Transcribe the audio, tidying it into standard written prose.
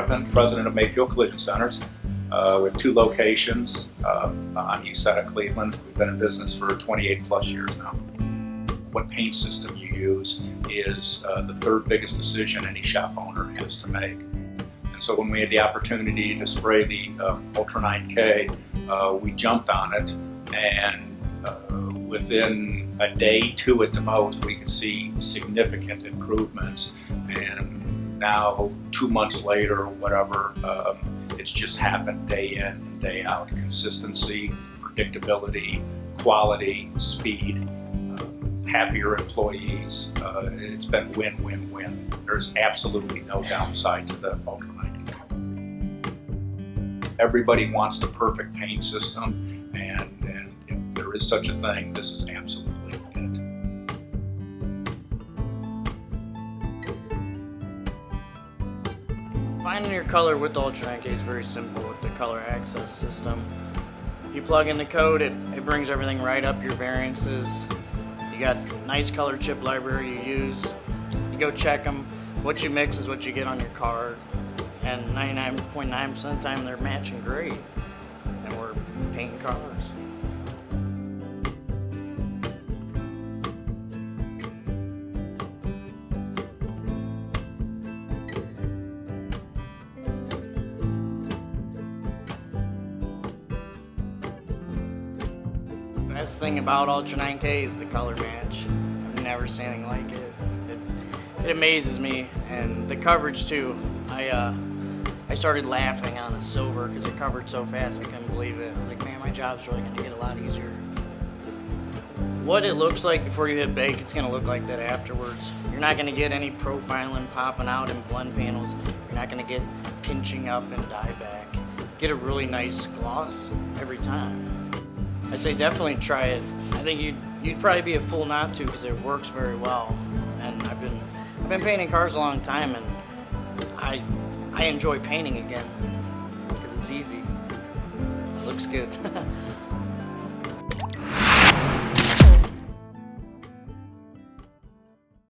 Griffin, president of Mayfield Collision Centers. We have 2 locations on the east side of Cleveland. We've been in business for 28 plus years now. What paint system you use is the 3rd biggest decision any shop owner has to make. And so when we had the opportunity to spray the Ultra 9K, we jumped on it, and within a day, 2 at the most, we could see significant improvements. And now, 2 months later, or whatever, it's just happened day in and day out. Consistency, predictability, quality, speed, happier employees. It's been win, win, win. There's absolutely no downside to the Ultra 9K. Everybody wants the perfect paint system, and if there is such a thing, this is absolutely it. Finding your color with the Ultra 9K is very simple. It's a color access system. You plug in the code, it brings everything right up, your variances. You got nice color chip library you use. You go check them. What you mix is what you get on your card. And 99.9% of the time they're matching great. And we're painting cars. Best thing about Ultra 9K is the color match. I've never seen anything like it. It amazes me, and the coverage too. I started laughing on the silver because it covered so fast I couldn't believe it. I was like, man, my job's really going to get a lot easier. What it looks like before you hit bake, it's going to look like that afterwards. You're not going to get any profiling popping out in blend panels. You're not going to get pinching up and dieback. Get a really nice gloss every time. I say definitely try it. I think you'd probably be a fool not to because it works very well. And I've been painting cars a long time, and I enjoy painting again because it's easy. It looks good.